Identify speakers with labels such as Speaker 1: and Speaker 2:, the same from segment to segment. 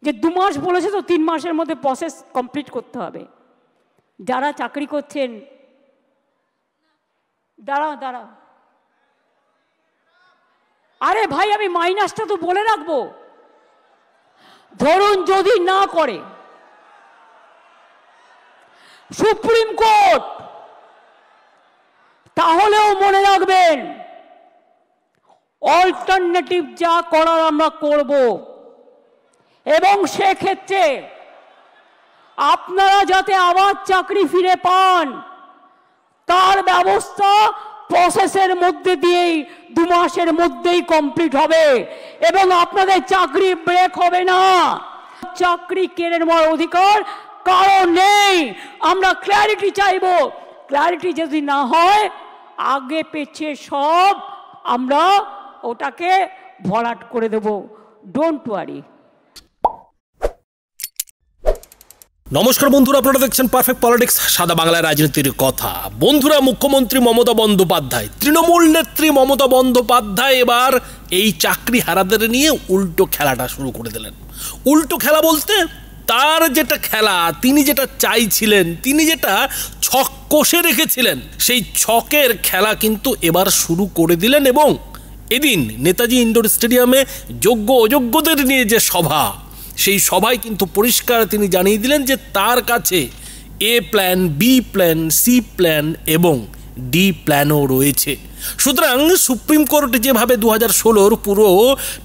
Speaker 1: যে 2 মাস বলেছে তো 3 মাসের মধ্যে প্রসেস কমপ্লিট করতে হবে। যারা চাকরি করছেন, দাঁড়াও, আরে ভাই আমি মাইনাসটা তো বলে রাখবো। ধরুন যদি না করে সুপ্রিম কোর্ট, তাহলেও মনে রাখবেন অল্টারনেটিভ যা করার আমরা করব, এবং সেক্ষেত্রে আপনারা যাতে আবার চাকরি ফিরে পান তার ব্যবস্থা প্রসেসের মধ্যে দিয়েই 2 মাসের মধ্যেই কমপ্লিট হবে, এবং আপনাদের চাকরি ব্রেক হবে না। চাকরি কেড়ে নেওয়ার অধিকার কারণ নেই। আমরা ক্ল্যারিটি চাইব। ক্ল্যারিটি যদি না হয় আগে পেছিয়ে সব আমরা ওটাকে ভরাট করে দেব। Don't worry.
Speaker 2: নমস্কার বন্ধুরা, আপনারা দেখছেন পারফেক্ট পলিটিক্স, সাদা বাংলার রাজনীতির কথা। বন্ধুরা, মুখ্যমন্ত্রী মমতা বন্দ্যোপাধ্যায়, তৃণমূল নেত্রী মমতা বন্দ্যোপাধ্যায় এবার এই চাকরি হারাদের নিয়ে উল্টো খেলাটা শুরু করে দিলেন। উল্টো খেলা বলতে তার যেটা খেলা, তিনি যেটা চাইছিলেন, তিনি যেটা ছক কষে রেখেছিলেন, সেই ছকের খেলা কিন্তু এবার শুরু করে দিলেন। এবং এদিন নেতাজি ইন্ডোর স্টেডিয়ামে যোগ্য অযোগ্যদের নিয়ে যে সভা, সেই সভায় কিন্তু পরিষ্কার তিনি জানিয়ে দিলেন যে তার কাছে A plan, B plan, C plan এবং ডি প্ল্যানও রয়েছে। সুতরাং সুপ্রিম কোর্ট যেভাবে 2016 পুরো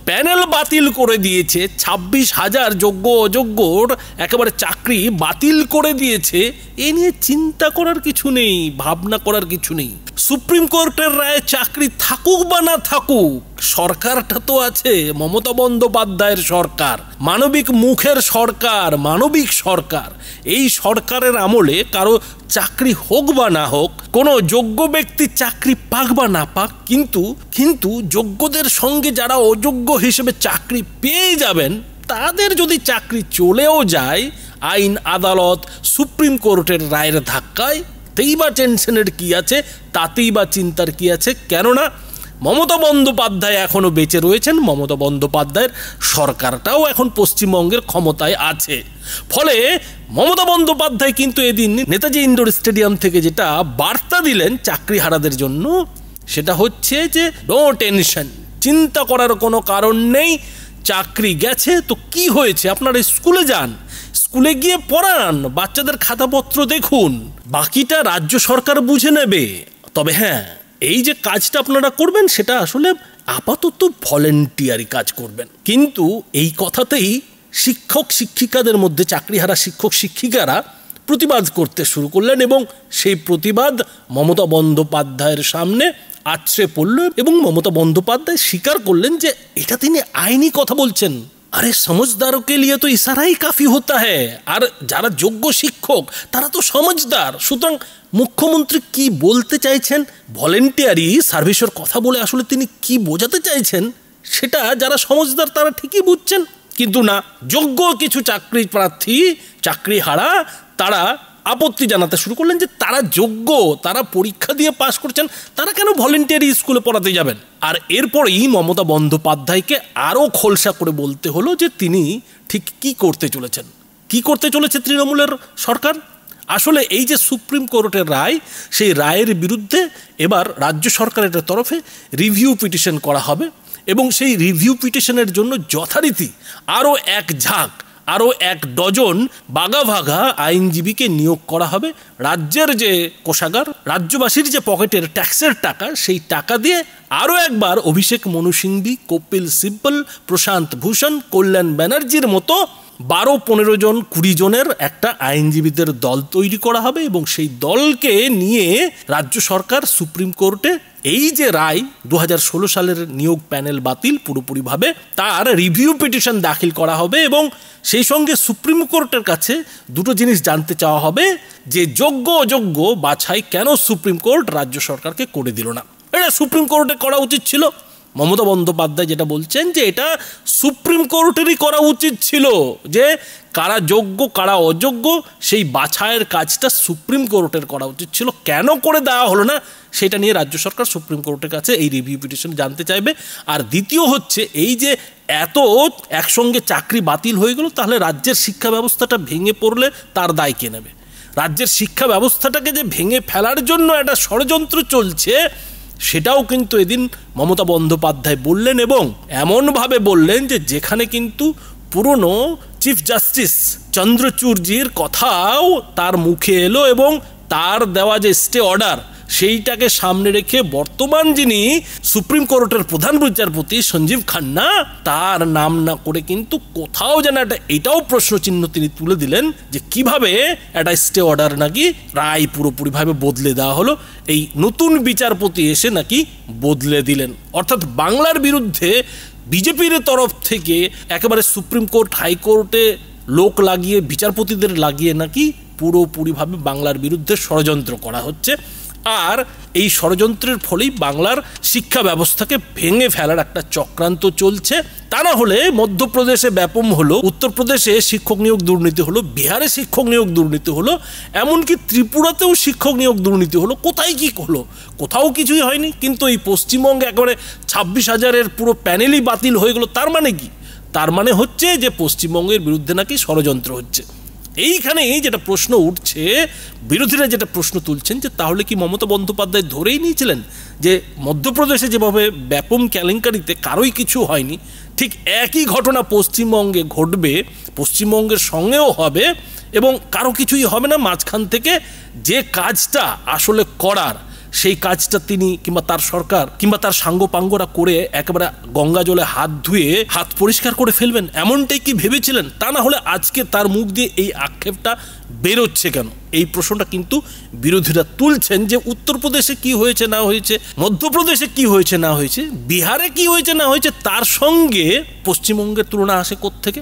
Speaker 2: প্যানেল বাতিল করে দিয়েছে, 26,000 যোগ্য অযোগ্যর একেবারে চাকরি বাতিল করে দিয়েছে, এ নিয়ে চিন্তা করার কিছু নেই, ভাবনা করার কিছু নেই। সুপ্রিম কোর্টের রায়ে চাকরি থাকুক বা না থাকুক, সরকারটা তো আছে মমতা বন্দ্যোপাধ্যায়ের সরকার, মানবিক মুখের সরকার, মানবিক সরকার। এই সরকারের আমলে কারো চাকরি হোক বা না হোক, কোনো যোগ্য ব্যক্তি চাকরি পাক বা না পাক, কিন্তু যোগ্যদের সঙ্গে যারা অযোগ্য হিসেবে চাকরি পেয়ে যাবেন, তাদের যদি চাকরি চলেও যায় আইন আদালত সুপ্রিম কোর্টের রায়ের ধাক্কায়, তাতেই বা টেনশনের কি আছে, তাতেই বা চিন্তার কি আছে? কেননা মমতা বন্দ্যোপাধ্যায় এখনো বেঁচে রয়েছেন, মমতা বন্দ্যোপাধ্যায়ের সরকারটাও এখন পশ্চিমবঙ্গের ক্ষমতায় আছে। ফলে মমতা বন্দ্যোপাধ্যায় কিন্তু এদিন নেতাজি ইন্ডোর স্টেডিয়াম থেকে যেটা বার্তা দিলেন চাকরি হারাদের জন্য, সেটা হচ্ছে যে নো টেনশন, চিন্তা করার কোনো কারণ নেই। চাকরি গেছে তো কি হয়েছে, আপনারা স্কুলে যান, স্কুলে গিয়ে পড়ান, বাচ্চাদের খাতাপত্র দেখুন, বাকিটা রাজ্য সরকার বুঝে নেবে। তবে হ্যাঁ, এই যে কাজটা আপনারা করবেন সেটা আসলে আপাতত ভলেন্টিয়ারি কাজ করবেন। কিন্তু এই কথাতেই শিক্ষক শিক্ষিকাদের মধ্যে, চাকরিহারা শিক্ষক শিক্ষিকারা প্রতিবাদ করতে শুরু করলেন, এবং সেই প্রতিবাদ মমতা বন্দ্যোপাধ্যায়ের সামনে আছড়ে পড়ল। এবং মমতা বন্দ্যোপাধ্যায় স্বীকার করলেন যে এটা তিনি আইনি কথা বলছেন। আরে সমঝদারও কে লিয়ে তো ইশারাই কাফি হতা হ্যায়। আর যারা যোগ্য শিক্ষক তারা তো সমঝদার। সুতরাং মুখ্যমন্ত্রী কি বলতে চাইছেন, ভলেন্টিয়ারি সার্ভিসের কথা বলে আসলে তিনি কি বোঝাতে চাইছেন, সেটা যারা সমঝদার তারা ঠিকই বুঝছেন। কিন্তু না, যোগ্য কিছু চাকরি প্রার্থী, চাকরি হারা, তারা আপত্তি জানাতে শুরু করলেন যে তারা যোগ্য, তারা পরীক্ষা দিয়ে পাশ করছেন, তারা কেন ভলেন্টিয়ারি স্কুলে পড়াতে যাবেন। আর এরপরেই মমতা বন্দ্যোপাধ্যায়কে আরও খোলসা করে বলতে হলো যে তিনি ঠিক কি করতে চলেছেন। কি করতে চলেছে তৃণমূলের সরকার? আসলে এই যে সুপ্রিম কোর্টের রায়, সেই রায়ের বিরুদ্ধে এবার রাজ্য সরকারের তরফে রিভিউ পিটিশন করা হবে, এবং সেই রিভিউ পিটিশনের জন্য যথারীতি আরও এক ঝাঁক, আরও 1 ডজন বাঘা ভাগা আইনজীবীকে নিয়োগ করা হবে। রাজ্যের যে কোষাগার, রাজ্যবাসীর যে পকেটের ট্যাক্সের টাকা, সেই টাকা দিয়ে আরও একবার অভিষেক মনু সিংভি, কপিল সিব্বল, প্রশান্ত ভূষণ, কল্যাণ ব্যানার্জির মতো 12-15 জন 20 জনের একটা আইনজীবীদের দল তৈরি করা হবে, এবং সেই দলকে নিয়ে রাজ্য সরকার সুপ্রিম কোর্টে এই যে রায় 2016 সালের নিয়োগ প্যানেল বাতিল পুরোপুরিভাবে, তার রিভিউ পিটিশন দাখিল করা হবে। এবং সেই সঙ্গে সুপ্রিম কোর্টের কাছে দুটো জিনিস জানতে চাওয়া হবে, যে যোগ্য অযোগ্য বাছাই কেন সুপ্রিম কোর্ট রাজ্য সরকারকে করে দিল না। এটা সুপ্রিম কোর্টে করা উচিত ছিল। মমতা বন্দ্যোপাধ্যায় যেটা বলছেন যে এটা সুপ্রিম কোর্টেরই করা উচিত ছিল, যে কারা যোগ্য কারা অযোগ্য সেই বাছাইয়ের কাজটা সুপ্রিম কোর্টের করা উচিত ছিল। কেন করে দেওয়া হলো না, সেটা নিয়ে রাজ্য সরকার সুপ্রিম কোর্টের কাছে এই রিভিউ পিটিশন জানতে চাইবে। আর দ্বিতীয় হচ্ছে, এই যে এত একসঙ্গে চাকরি বাতিল হয়ে গেল, তাহলে রাজ্যের শিক্ষা ব্যবস্থাটা ভেঙে পড়লে তার দায় কে নেবে? রাজ্যের শিক্ষা ব্যবস্থাটাকে যে ভেঙে ফেলার জন্য একটা ষড়যন্ত্র চলছে, সেটাও কিন্তু এদিন মমতা বন্দ্যোপাধ্যায় বললেন, এবং এমনভাবে বললেন যে যেখানে কিন্তু পুরনো চিফ জাস্টিস চন্দ্রচূড়জির কথাও তার মুখে এলো, এবং তার দেওয়া যে স্টে অর্ডার সেইটাকে সামনে রেখে বর্তমান যিনি সুপ্রিম কোর্টের প্রধান বিচারপতি সঞ্জীব খান্না, তার নাম না করে কিন্তু কোথাও যেন একটা এটাও প্রশ্নচিহ্ন তিনি তুলে দিলেন যে কিভাবে একটা স্টে অর্ডার নাকি রায় পুরোপুরিভাবে বদলে দেওয়া হলো, এই নতুন বিচারপতি এসে নাকি বদলে দিলেন। অর্থাৎ বাংলার বিরুদ্ধে বিজেপির তরফ থেকে একেবারে সুপ্রিম কোর্ট হাইকোর্টে লোক লাগিয়ে, বিচারপতিদের লাগিয়ে নাকি পুরোপুরিভাবে বাংলার বিরুদ্ধে ষড়যন্ত্র করা হচ্ছে। আর এই ষড়যন্ত্রের ফলেই বাংলার শিক্ষা ব্যবস্থাকে ভেঙে ফেলার একটা চক্রান্ত চলছে। তা না হলে মধ্যপ্রদেশে ব্যাপম হলো, উত্তরপ্রদেশে শিক্ষক নিয়োগ দুর্নীতি হলো, বিহারে শিক্ষক নিয়োগ দুর্নীতি হলো, এমনকি ত্রিপুরাতেও শিক্ষক নিয়োগ দুর্নীতি হলো, কোথায় কি হলো? কোথাও কিছুই হয়নি। কিন্তু এই পশ্চিমবঙ্গে একেবারে 26,000-এর পুরো প্যানেলই বাতিল হয়ে গেল। তার মানে কি? তার মানে হচ্ছে যে পশ্চিমবঙ্গের বিরুদ্ধে নাকি ষড়যন্ত্র হচ্ছে। এইখানেই যেটা প্রশ্ন উঠছে, বিরোধীরা যেটা প্রশ্ন তুলছেন যে তাহলে কি মমতা বন্দ্যোপাধ্যায় ধরেই নিয়েছিলেন যে মধ্যপ্রদেশে যেভাবে ব্যাপম কেলেঙ্কারিতে কারোই কিছু হয়নি, ঠিক একই ঘটনা পশ্চিমবঙ্গে ঘটবে, পশ্চিমবঙ্গের সঙ্গেও হবে, এবং কারো কিছুই হবে না। মাঝখান থেকে যে কাজটা আসলে করার, সেই কাজটা তিনি কিংবা তার সরকার কিংবা তার সাঙ্গপাঙ্গরা করে একেবারে গঙ্গা জলে হাত ধুয়ে হাত পরিষ্কার করে ফেলবেন, এমনটাই কি ভেবেছিলেন? তা না হলে আজকে তার মুখ দিয়ে এই আক্ষেপটা বেরোচ্ছে কেন? এই প্রশ্নটা কিন্তু বিরোধীরা তুলছেন যে উত্তরপ্রদেশে কি হয়েছে না হয়েছে, মধ্যপ্রদেশে কি হয়েছে না হয়েছে, বিহারে কি হয়েছে না হয়েছে, তার সঙ্গে পশ্চিমবঙ্গের তুলনা আসে কোত্থেকে?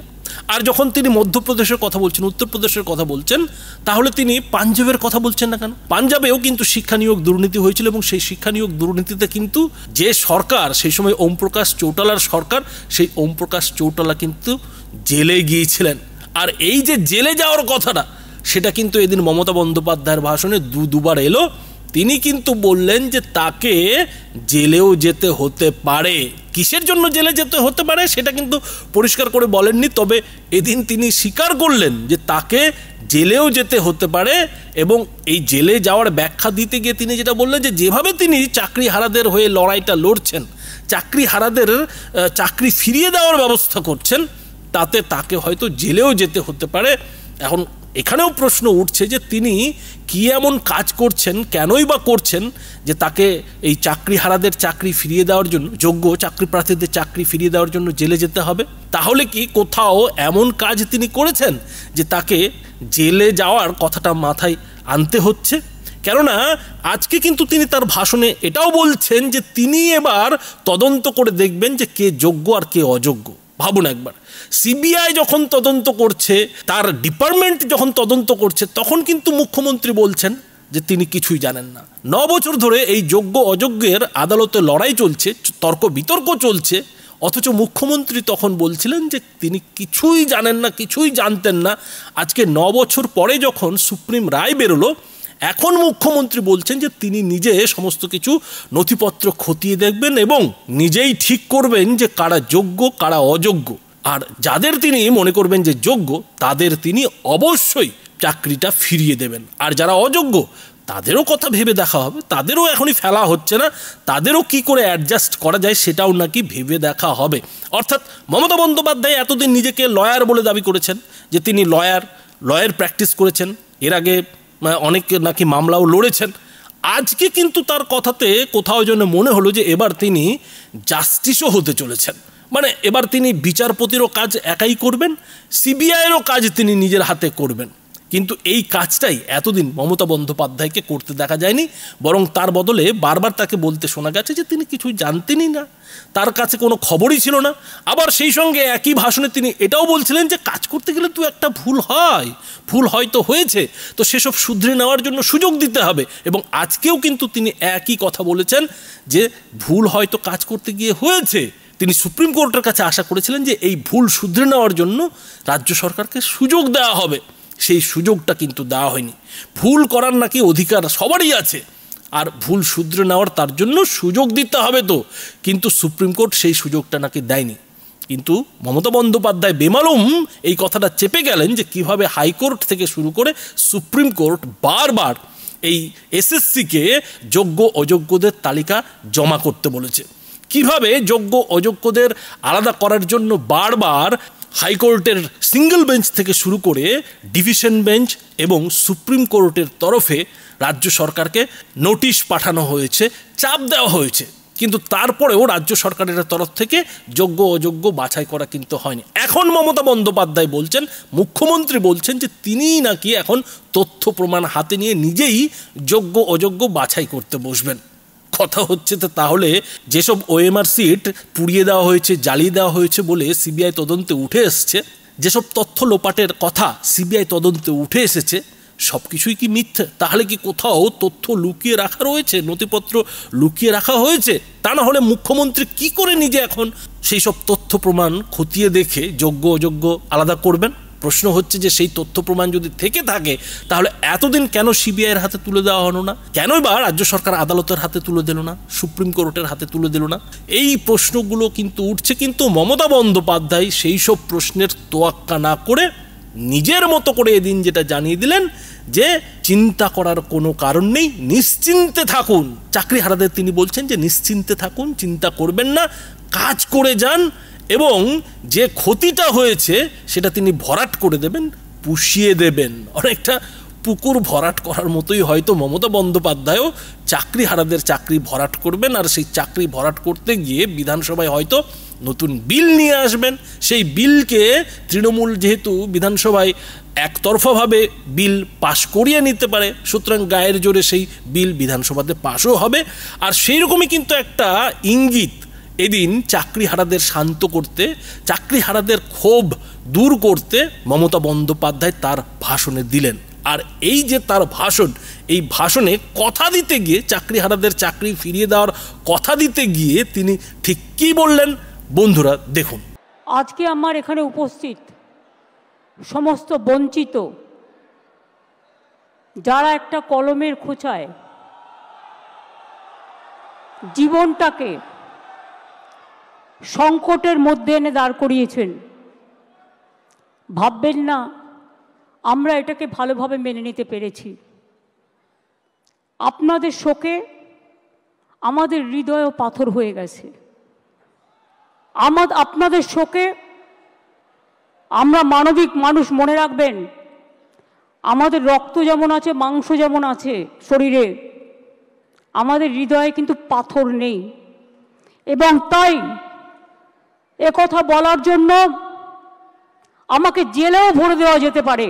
Speaker 2: আর যখন তিনি মধ্যপ্রদেশের কথা বলছেন, উত্তরপ্রদেশের কথা বলছেন, তাহলে তিনি পাঞ্জাবের কথা বলছেন না কেন? পাঞ্জাবেও কিন্তু শিক্ষা নিয়োগ দুর্নীতি হয়েছিল, এবং সেই শিক্ষা নিয়োগ দুর্নীতিতে কিন্তু যে সরকার, সেই সময় ওম প্রকাশ চৌটালার সরকার, সেই ওম প্রকাশ চৌটালা কিন্তু জেলে গিয়েছিলেন। আর এই যে জেলে যাওয়ার কথাটা, সেটা কিন্তু এদিন মমতা বন্দ্যোপাধ্যায়ের ভাষণে দুবার এলো। তিনি কিন্তু বললেন যে তাকে জেলেও যেতে হতে পারে। কিসের জন্য জেলে যেতে হতে পারে সেটা কিন্তু পরিষ্কার করে বলেননি, তবে এদিন তিনি স্বীকার করলেন যে তাকে জেলেও যেতে হতে পারে। এবং এই জেলে যাওয়ার ব্যাখ্যা দিতে গিয়ে তিনি যেটা বললেন যে যেভাবে তিনি চাকরি হারাদের হয়ে লড়াইটা লড়ছেন, চাকরি হারাদের চাকরি ফিরিয়ে দেওয়ার ব্যবস্থা করছেন, তাতে তাকে হয়তো জেলেও যেতে হতে পারে। এখন এখানেও প্রশ্ন উঠছে যে তিনি কি এমন কাজ করছেন, কেনই বা করছেন যে তাকে এই চাকরি হারাদের চাকরি ফিরিয়ে দেওয়ার জন্য, যোগ্য চাকরি প্রার্থীদের চাকরি ফিরিয়ে দেওয়ার জন্য জেলে যেতে হবে? তাহলে কি কোথাও এমন কাজ তিনি করেছেন যে তাকে জেলে যাওয়ার কথাটা মাথায় আনতে হচ্ছে? কেননা আজকে কিন্তু তিনি তার ভাষণে এটাও বলছেন যে তিনি এবার তদন্ত করে দেখবেন যে কে যোগ্য আর কে অযোগ্য। ভাবুন একবার, সিবিআই যখন তদন্ত করছে, তার ডিপার্টমেন্ট যখন তদন্ত করছে, তখন কিন্তু মুখ্যমন্ত্রী বলছেন যে তিনি কিছুই জানেন না। 9 বছর ধরে এই যোগ্য অযোগ্যের আদালতে লড়াই চলছে, তর্ক বিতর্ক চলছে, অথচ মুখ্যমন্ত্রী তখন বলছিলেন যে তিনি কিছুই জানেন না, কিছুই জানতেন না। আজকে 9 বছর পরে যখন সুপ্রিম রায় বেরোলো, এখন মুখ্যমন্ত্রী বলছেন যে তিনি নিজে সমস্ত কিছু নথিপত্র খতিয়ে দেখবেন এবং নিজেই ঠিক করবেন যে কারা যোগ্য কারা অযোগ্য। আর যাদের তিনি মনে করবেন যে যোগ্য, তাদের তিনি অবশ্যই চাকরিটা ফিরিয়ে দেবেন। আর যারা অযোগ্য, তাদেরও কথা ভেবে দেখা হবে, তাদেরও এখনই ফেলা হচ্ছে না, তাদেরও কি করে অ্যাডজাস্ট করা যায় সেটাও নাকি ভেবে দেখা হবে। অর্থাৎ মমতা বন্দ্যোপাধ্যায় এতদিন নিজেকে লয়ার বলে দাবি করেছেন যে তিনি লয়ার প্র্যাকটিস করেছেন, এর আগে অনেক নাকি মামলাও লড়েছেন। আজকে কিন্তু তার কথাতে কোথাও যেন মনে হলো যে এবার তিনি জাস্টিসও হতে চলেছেন, মানে এবার তিনি বিচারপতিরও কাজ একাই করবেন, সিবিআইয়েরও কাজ তিনি নিজের হাতে করবেন। কিন্তু এই কাজটাই এতদিন মমতা বন্দ্যোপাধ্যায়কে করতে দেখা যায়নি, বরং তার বদলে বারবার তাকে বলতে শোনা গেছে যে তিনি কিছুই জানতেনই না, তার কাছে কোনো খবরই ছিল না। আবার সেই সঙ্গে একই ভাষণে তিনি এটাও বলছিলেন যে কাজ করতে গেলে তো একটা ভুল হয়তো হয়েছে, তো সেসব শুধরে নেওয়ার জন্য সুযোগ দিতে হবে। এবং আজকেও কিন্তু তিনি একই কথা বলেছেন যে ভুল হয়তো কাজ করতে গিয়ে হয়েছে। তিনি সুপ্রিম কোর্টের কাছে আশা করেছিলেন যে এই ভুল শুধরে নেওয়ার জন্য রাজ্য সরকারকে সুযোগ দেওয়া হবে, সেই সুযোগটা কিন্তু দেওয়া হয়নি। ভুল করার নাকি অধিকার সবারই আছে, আর ভুল শুধরে নেওয়ার তার জন্য সুযোগ দিতে হবে তো, কিন্তু সুপ্রিম কোর্ট সেই সুযোগটা নাকি দেয়নি। কিন্তু মমতা বন্দ্যোপাধ্যায় বেমালুম এই কথাটা চেপে গেলেন যে কিভাবে হাইকোর্ট থেকে শুরু করে সুপ্রিম কোর্ট বারবার এই এসএসসিকে যোগ্য অযোগ্যদের তালিকা জমা করতে বলেছে, কিভাবে যোগ্য অযোগ্যদের আলাদা করার জন্য বারবার হাইকোর্টের সিঙ্গেল বেঞ্চ থেকে শুরু করে ডিভিশন বেঞ্চ এবং সুপ্রিম কোর্টের তরফে রাজ্য সরকারকে নোটিশ পাঠানো হয়েছে, চাপ দেওয়া হয়েছে, কিন্তু তারপরেও রাজ্য সরকারের তরফ থেকে যোগ্য অযোগ্য বাছাই করা কিন্তু হয়নি। এখন মমতা বন্দ্যোপাধ্যায় বলছেন, মুখ্যমন্ত্রী বলছেন যে তিনিই নাকি এখন তথ্য প্রমাণ হাতে নিয়ে নিজেই যোগ্য অযোগ্য বাছাই করতে বসবেন। কথা হচ্ছে তো তাহলে যেসব ওএমআর সিট পুড়িয়ে দেওয়া হয়েছে, জ্বালিয়ে দেওয়া হয়েছে বলে সিবিআই তদন্তে উঠে এসছে, যেসব তথ্য লোপাটের কথা সিবিআই তদন্তে উঠে এসেছে, সব কিছুই কি মিথ্যে? তাহলে কি কোথাও তথ্য লুকিয়ে রাখা রয়েছে, নথিপত্র লুকিয়ে রাখা হয়েছে? তা না হলে মুখ্যমন্ত্রী কি করে নিজে এখন সেই সব তথ্য প্রমাণ খতিয়ে দেখে যোগ্য অযোগ্য আলাদা করবেন? প্রশ্ন হচ্ছে যে সেই তথ্য প্রমাণ যদি থেকে থাকে তাহলে এতদিন কেন সিবিআইয়ের হাতে তুলে দেওয়া হলো না? কেনই বা রাজ্য সরকার আদালতের হাতে তুলে দিল না, সুপ্রিম কোর্টের হাতে তুলে দিল না? এই প্রশ্নগুলো কিন্তু উঠছে, কিন্তু মমতা বন্দ্যোপাধ্যায় সেই সব প্রশ্নের তোয়াক্কা না করে নিজের মতো করে এদিন যেটা জানিয়ে দিলেন যে চিন্তা করার কোনো কারণ নেই, নিশ্চিন্তে থাকুন। চাকরিহারাদের তিনি বলছেন যে নিশ্চিন্তে থাকুন, চিন্তা করবেন না, কাজ করে যান এবং যে ক্ষতিটা হয়েছে সেটা তিনি ভরাট করে দেবেন, পুষিয়ে দেবেন। অনেকটা পুকুর ভরাট করার মতোই হয়তো মমতা বন্দ্যোপাধ্যায়ও চাকরিহারাদের চাকরি ভরাট করবেন, আর সেই চাকরি ভরাট করতে গিয়ে বিধানসভায় হয়তো নতুন বিল নিয়ে আসবেন। সেই বিলকে তৃণমূল যেহেতু বিধানসভায় একতরফাভাবে বিল পাশ করিয়ে নিতে পারে, সুতরাং গায়ের জোরে সেই বিল বিধানসভাতে পাশও হবে। আর সেই রকমই কিন্তু একটা ইঙ্গিত এদিন চাকরিহারাদের শান্ত করতে, চাকরিহারাদের ক্ষোভ দূর করতে মমতা বন্দ্যোপাধ্যায় তার ভাষণে দিলেন। আর এই যে তার ভাষণ, এই ভাষণে কথা দিতে গিয়ে, চাকরিহারাদের চাকরি ফিরিয়ে দেওয়ার কথা দিতে গিয়ে তিনি ঠিক কী বললেন বন্ধুরা দেখুন।
Speaker 1: আজকে আমার এখানে উপস্থিত সমস্ত বঞ্চিত যারা একটা কলমের খোঁচায় জীবনটাকে সংকটের মধ্যে এনে দাঁড় করিয়েছেন, ভাববেন না আমরা এটাকে ভালোভাবে মেনে নিতে পেরেছি। আপনাদের শোকে আমাদের হৃদয়ও পাথর হয়ে গেছে। আপনাদের শোকে আমরা মানবিক মানুষ, মনে রাখবেন আমাদের রক্ত যেমন আছে, মাংস যেমন আছে শরীরে, আমাদের হৃদয়ে কিন্তু পাথর নেই। এবং তাই কথা বলার জন্য আমাকে জেলেও ভরে দেওয়া যেতে পারে,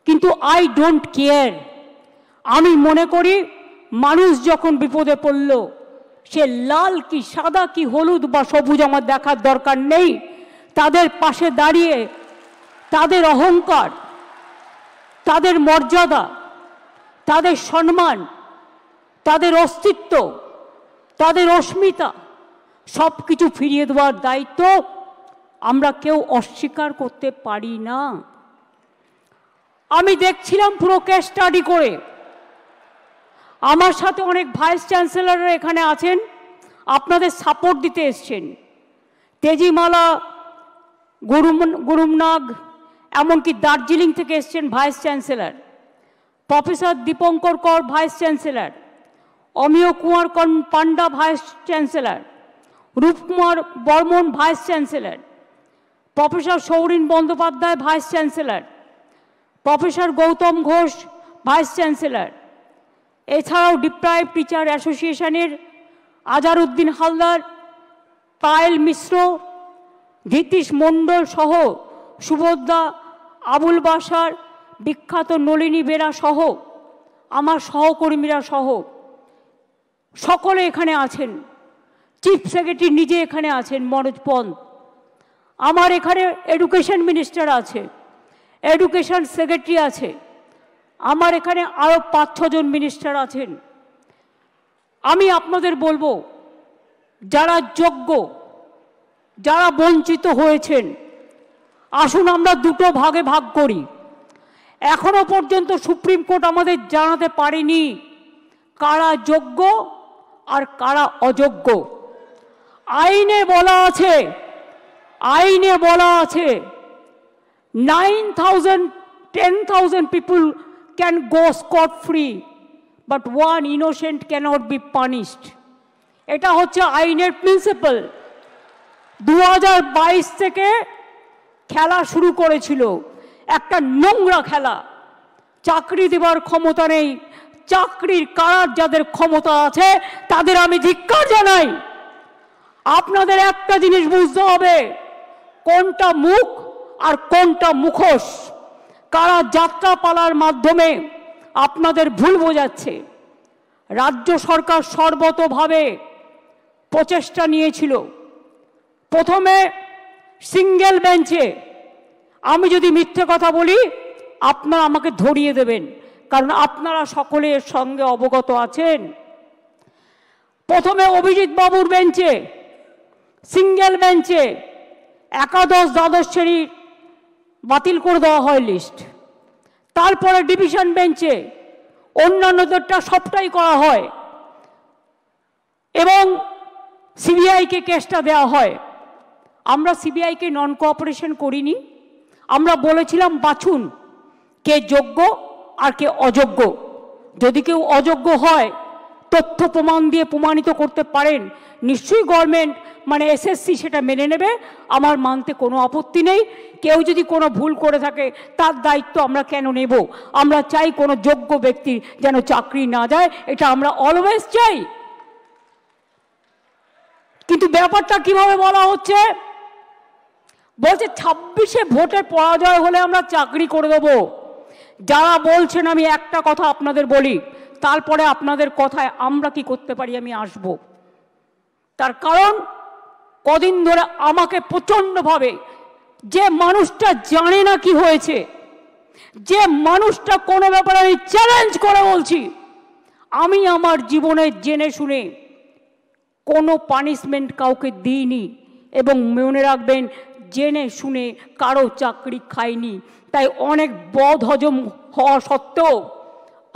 Speaker 1: কিন্তু আই ডোন্ট কেয়ার। আমি মনে করি মানুষ যখন বিপদে পড়ল, সে লাল কি সাদা কি হলুদ বা সবুজ আমার দেখার দরকার নেই। তাদের পাশে দাঁড়িয়ে তাদের অহংকার, তাদের মর্যাদা, তাদের সম্মান, তাদের অস্তিত্ব, তাদের অস্মিতা সব কিছু ফিরিয়ে দেওয়ার দায়িত্ব আমরা কেউ অস্বীকার করতে পারি না। আমি দেখছিলাম পুরো কেস স্টাডি করে, আমার সাথে অনেক ভাইস চ্যান্সেলররা এখানে আছেন, আপনাদের সাপোর্ট দিতে এসছেন। তেজিমালা, গুরুমনাগ, এমনকি দার্জিলিং থেকে এসছেন vice chancellor, professor Dipankar Kar vice chancellor, Amiya Kumar Panda vice chancellor, Rupkumar Barman vice chancellor, professor Saurin Bandyopadhyay vice chancellor, professor Gautam Ghosh vice chancellor, এছাড়াও ডিপ্রাইভ টিচার অ্যাসোসিয়েশনের আজারউদ্দিন হালদার, পায়েল মিশ্র, ধীতিশ মণ্ডল সহ সুভদ্রা, আবুল বাসার, বিখ্যাত নলিনী বেরা সহ আমার সহকর্মীরা সহ সকলে এখানে আছেন। চিফ সেক্রেটারি নিজে এখানে আছেন মনোজ পন্ত, আমার এখানে এডুকেশন মিনিস্টার আছে, এডুকেশন সেক্রেটারি আছে, আমার এখানে আরও 5-6 জন মিনিস্টার আছেন। আমি আপনাদের বলবো, যারা যোগ্য, যারা বঞ্চিত হয়েছেন, আসুন আমরা দুটো ভাগে ভাগ করি। এখনো পর্যন্ত সুপ্রিম কোর্ট আমাদের জানাতে পারেনি কারা যোগ্য আর কারা অযোগ্য। আইনে বলা আছে আইনে বলা আছে 9,000 10,000 people can go scot free but one innocent cannot be punished. এটা হচ্ছে আইনের প্রিন্সিপাল। 2022 থেকে খেলা শুরু করেছিল, একটা নোংরা খেলা। চাকরি দেওয়ার ক্ষমতা নেই, চাকরির কারার যাদের ক্ষমতা আছে তাদের আমি ধিক্কার জানাই। আপনাদের একটা জিনিস বুঝতে হবে, কোনটা মুখ আর কোনটা মুখোশ। কারা যাত্রাপালার মাধ্যমে আপনাদের ভুল বোঝাচ্ছে। রাজ্য সরকার সর্বতোভাবে প্রচেষ্টা নিয়েছিল। প্রথমে সিঙ্গেল বেঞ্চে, আমি যদি মিথ্যে কথা বলি আপনারা আমাকে ধরিয়ে দেবেন, কারণ আপনারা সকলে এর সঙ্গে অবগত আছেন। প্রথমে অভিজিৎ বাবুর বেঞ্চে, সিঙ্গেল বেঞ্চে একাদশ দ্বাদশ শ্রেণী বাতিল করে দেওয়া হয় লিস্ট। তারপরে ডিভিশন বেঞ্চে অন্যান্যদেরটা সবটাই করা হয় এবং সিবিআইকে কেসটা দেওয়া হয়। আমরা সিবিআইকে নন কোঅপারেশন করিনি, আমরা বলেছিলাম বাছুন কে যোগ্য আর কে অযোগ্য। যদি কেউ অযোগ্য হয় তথ্য প্রমাণ দিয়ে প্রমাণিত করতে পারেন, নিশ্চয়ই গভর্নমেন্ট মানে এসএসসি সেটা মেনে নেবে, আমার মানতে কোনো আপত্তি নেই। কেউ যদি কোনো ভুল করে থাকে তার দায়িত্ব আমরা কেন নেব? আমরা চাই কোনো যোগ্য ব্যক্তির যেন চাকরি না যায়, এটা আমরা অলওয়েজ চাই। কিন্তু ব্যাপারটা কিভাবে বলা হচ্ছে, বলছে 26-এ ভোটে পরাজয় হলে আমরা চাকরি করে দেব। যারা বলছেন, আমি একটা কথা আপনাদের বলি, তারপরে আপনাদের কথায় আমরা কি করতে পারি আমি আসব। তার কারণ কদিন ধরে আমাকে প্রচণ্ডভাবে, যে মানুষটা জানে না কি হয়েছে, যে মানুষটা কোনো ব্যাপারে আমি চ্যালেঞ্জ করে বলছি, আমি আমার জীবনে জেনে শুনে কোনো পানিশমেন্ট কাউকে দিইনি এবং মনে রাখবেন জেনে শুনে কারো চাকরি খাইনি। তাই অনেক বদ হজম হওয়া সত্ত্বেও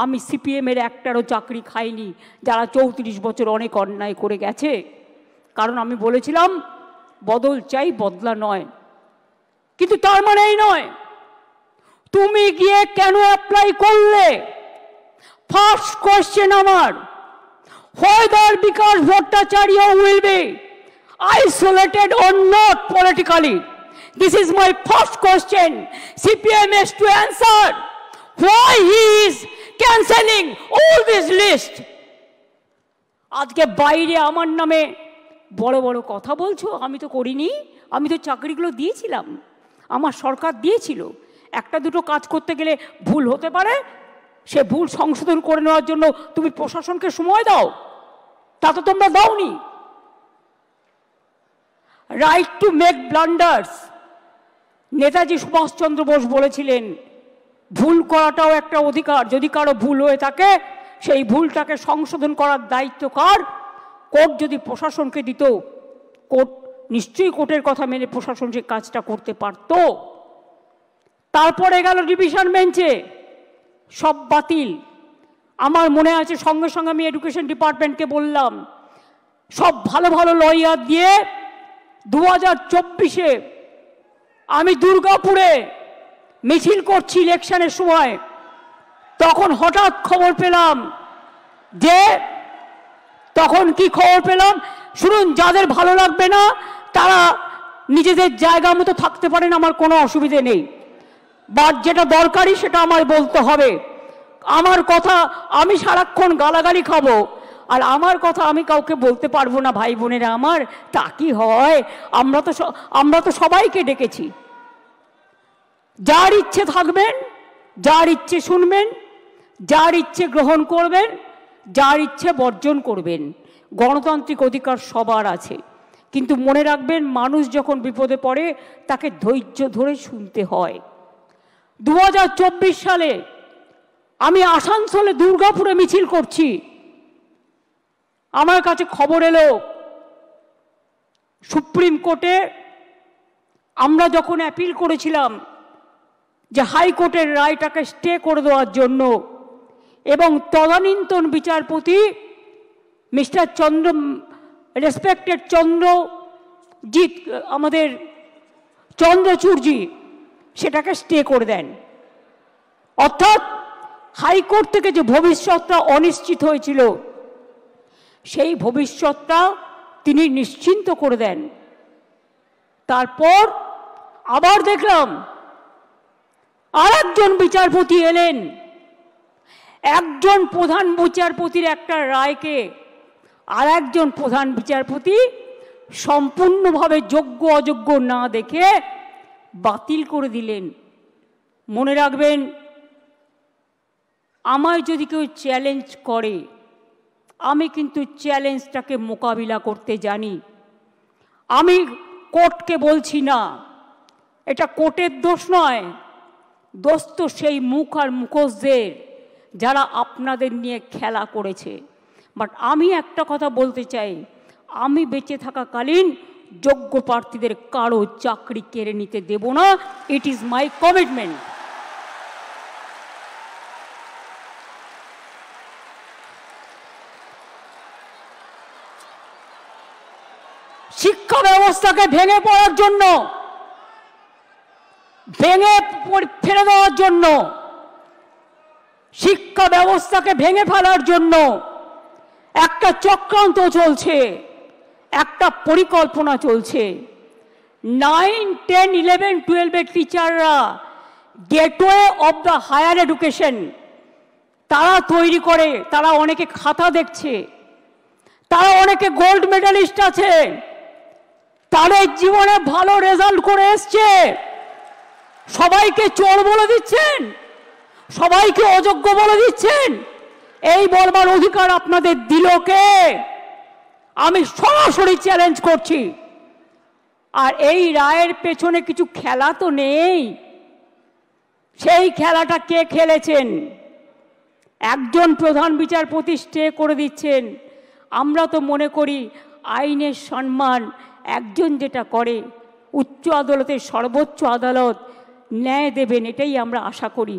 Speaker 1: আমি সিপিএমের একটারও চাকরি খাইনি, যারা 34 বছর অনেক অন্যায় করে গেছে। কারণ আমি বলেছিলাম বদল চাই, বদলা নয়। কিন্তু তার মানে এই নয় তুমি গিয়ে কেন অ্যাপ্লাই করলে। ফার্স্ট কোয়েশ্চেন আমার, whether Vikas Bhattacharya will be isolated or not politically. This is my first question. CPM has to answer why he is cancelling all this list. আজকে বাইরে আমার নামে বড় বড় কথা বলছো, আমি তো করিনি, আমি তো চাকরিগুলো দিয়েছিলাম, আমার সরকার দিয়েছিল। একটা দুটো কাজ করতে গেলে ভুল হতে পারে, সে ভুল সংশোধন করে নেওয়ার জন্য তুমি প্রশাসনকে সময় দাও, তা তো তোমরা দাওনি। Right to make blunders, Netaji Subhash Chandra Bose বলেছিলেন ভুল করাটাও একটা অধিকার। যদি কারো ভুল হয়ে থাকে সেই ভুলটাকে সংশোধন করার দায়িত্ব কার? কোর্ট যদি প্রশাসনকে দিত, কোর্ট নিশ্চয়ই কোর্টের কথা মেনে প্রশাসন সেই কাজটা করতে পারত। তারপরে গেল ডিভিশন বেঞ্চে, সব বাতিল। আমার মনে আছে সঙ্গে সঙ্গে আমি এডুকেশন ডিপার্টমেন্টকে বললাম, সব ভালো ভালো লয়ার দিয়ে 2024-এ আমি দুর্গাপুরে মিছিল করছি ইলেকশনের সময়। তখন হঠাৎ খবর পেলাম যে, তখন কি খবর পেলাম শুনুন, যাদের ভালো লাগবে না তারা নিজেদের জায়গা মতো থাকতে পারেন, আমার কোনো অসুবিধে নেই, বাট যেটা দরকারি সেটা আমার বলতে হবে। আমার কথা আমি সারাক্ষণ গালাগালি খাবো, আর আমার কথা আমি কাউকে বলতে পারবো না ভাই বোনেরা আমার, তা কি হয়? আমরা তো সবাইকে ডেকেছি। যার ইচ্ছে থাকবেন, যার ইচ্ছে শুনবেন, যার ইচ্ছে গ্রহণ করবেন, যার ইচ্ছে বর্জন করবেন। গণতান্ত্রিক অধিকার সবার আছে, কিন্তু মনে রাখবেন মানুষ যখন বিপদে পড়ে তাকে ধৈর্য ধরে শুনতে হয়। 2024 সালে আমি আসানসোলে দুর্গাপুরে মিছিল করছি, আমার কাছে খবর এলো সুপ্রিম কোর্টে আমরা যখন অ্যাপিল করেছিলাম যে হাইকোর্টের রায়টাকে স্টে করে দেওয়ার জন্য, এবং তদানীন্তন বিচারপতি মিস্টার রেসপেক্টেড চন্দ্রজিৎ, আমাদের চন্দ্রচূড়জি সেটাকে স্টে করে দেন। অর্থাৎ হাইকোর্ট থেকে যে ভবিষ্যৎটা অনিশ্চিত হয়েছিল সেই ভবিষ্যৎটা তিনি নিশ্চিন্ত করে দেন। তারপর আবার দেখলাম আর একজন বিচারপতি এলেন, একজন প্রধান বিচারপতির একটা রায়কে আর একজন প্রধান বিচারপতি সম্পূর্ণভাবে যোগ্য অযোগ্য না দেখে বাতিল করে দিলেন। মনে রাখবেন, আমায় যদি কেউ চ্যালেঞ্জ করে আমি কিন্তু চ্যালেঞ্জটাকে মোকাবিলা করতে জানি। আমি কোর্টকে বলছি না, এটা কোর্টের দোষ নয়, দোষ তো সেই মুখ আর মুখোশদের যারা আপনাদের নিয়ে খেলা করেছে। বাট আমি একটা কথা বলতে চাই, আমি বেঁচে থাকাকালীন যোগ্য প্রার্থীদের কারো চাকরি কেড়ে নিতে দেব না। It is my commitment. শিক্ষা ব্যবস্থাকে ভেঙে পড়ার জন্য, ভেঙে ফেলে দেওয়ার জন্য, শিক্ষা ব্যবস্থাকে ভেঙে ফেলার জন্য একটা চক্রান্ত চলছে, একটা পরিকল্পনা চলছে। 9, 10, 11, 12 টিচাররা gateway of the higher education তারা তৈরি করে। তারা অনেকে খাতা দেখছে, তারা অনেকে গোল্ড মেডালিস্ট আছে, তাদের জীবনে ভালো রেজাল্ট করে এসছে। সবাইকে চোর বলে দিচ্ছেন, সবাইকে অযোগ্য বলে দিচ্ছেন। এই বলবার অধিকার আপনাদের দিল কে? আমি সরাসরি চ্যালেঞ্জ করছি। আর এই রায়ের পেছনে কিছু খেলা তো নেই। সেই খেলাটা কে খেলেছেন? একজন প্রধান বিচারপতি স্টে করে দিচ্ছেন। আমরা তো মনে করি আইনের সম্মান একজন যেটা করে, উচ্চ আদালতের সর্বোচ্চ আদালত ন্যায় দেবেন, এটাই আমরা আশা করি।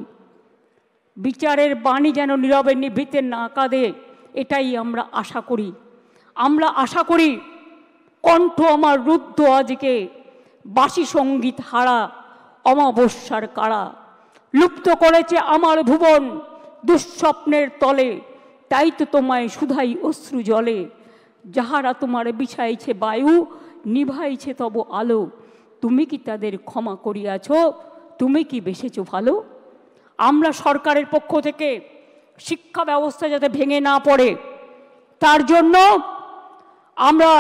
Speaker 1: বিচারের বাণী যেন নীরবে নিভৃতে না কাঁদে, এটাই আমরা আশা করি। আমরা আশা করি কণ্ঠ আমার রুদ্ধ আজকে, বাসি সঙ্গীত হারা অমাবস্যার কারা। লুপ্ত করেছে আমার ভুবন দুঃস্বপ্নের তলে, তাই তো তোমায় শুধাই অশ্রু জলে। যাহারা তোমার বিছাইছে বায়ু, নিভাইছে তব আলো, তুমি কি তাদের ক্ষমা করিয়াছ? তুমি কি বেসেছ ভালো? আমরা সরকারের পক্ষ থেকে শিক্ষা ব্যবস্থা যাতে ভেঙে না পড়ে তার জন্য আমরা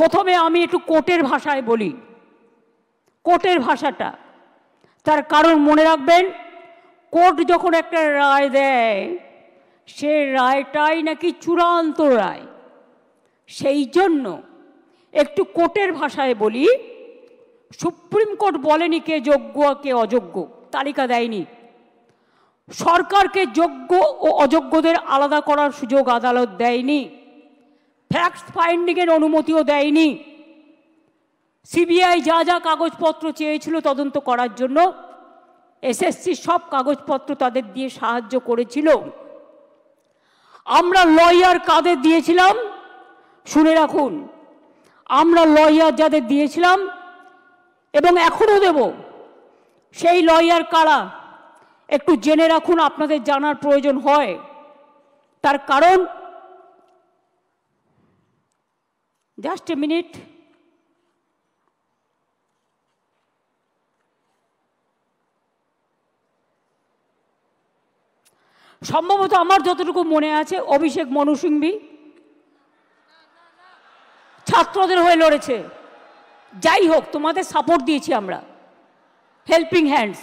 Speaker 1: প্রথমে আমি একটু কোর্টের ভাষায় বলি। কোর্টের ভাষাটা, তার কারণ মনে রাখবেন, কোর্ট যখন একটা রায় দেয় সে রায়টাই নাকি চূড়ান্ত রায়। সেই জন্য একটু কোর্টের ভাষায় বলি। সুপ্রিম কোর্ট বলেনি কে যোগ্য কে অযোগ্য, তালিকা দেয়নি। সরকারকে যোগ্য ও অযোগ্যদের আলাদা করার সুযোগ আদালত দেয়নি। ফ্যাক্ট ফাইন্ডিংয়ের অনুমতিও দেয়নি। সিবিআই যা যা কাগজপত্র চেয়েছিল তদন্ত করার জন্য, এসএসসি সব কাগজপত্র তাদের দিয়ে সাহায্য করেছিল। আমরা লয়ার কাদের দিয়েছিলাম শুনে রাখুন। আমরা লয়ার যাদের দিয়েছিলাম এবং এখনও দেব, সেই লয়ার কারা একটু জেনে রাখুন, আপনাদের জানার প্রয়োজন হয়। তার কারণ, জাস্ট এ মিনিট, সম্ভবত আমার যতটুকু মনে আছে অভিষেক মনু সিংভি ছাত্রদের হয়ে লড়েছে। যাই হোক, তোমাদের সাপোর্ট দিয়েছি আমরা, হেল্পিং হ্যান্ডস।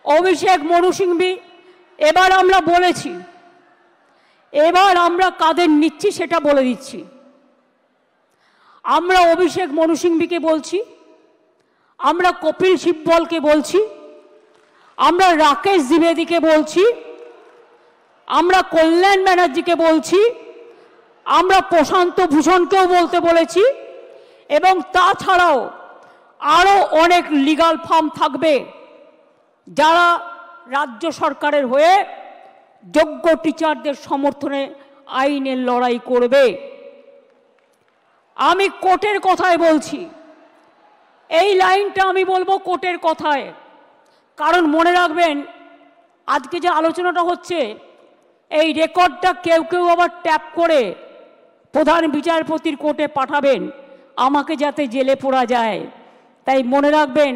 Speaker 1: অভিষেক মনু সিংভি, এবার আমরা বলেছি, এবার আমরা কাদের নিচ্ছি সেটা বলে দিচ্ছি। আমরা অভিষেক মনু সিংভিকে বলছি, আমরা কপিল সিব্বলকে বলছি, আমরা রাকেশ দ্বিবেদীকে বলছি, আমরা কল্যাণ ব্যানার্জিকে বলছি, আমরা প্রশান্ত ভূষণকেও বলতে বলেছি, এবং তাছাড়াও আরও অনেক লিগাল ফার্ম থাকবে যারা রাজ্য সরকারের হয়ে যোগ্য টিচারদের সমর্থনে আইনের লড়াই করবে। আমি কোর্টের কথাই বলছি, এই লাইনটা আমি বলবো কোর্টের কথায়, কারণ মনে রাখবেন আজকে যে আলোচনাটা হচ্ছে এই রেকর্ডটা কেউ কেউ আবার ট্যাপ করে প্রধান বিচারপতির কোর্টে পাঠাবেন আমাকে যাতে জেলে পড়া যায়। তাই মনে রাখবেন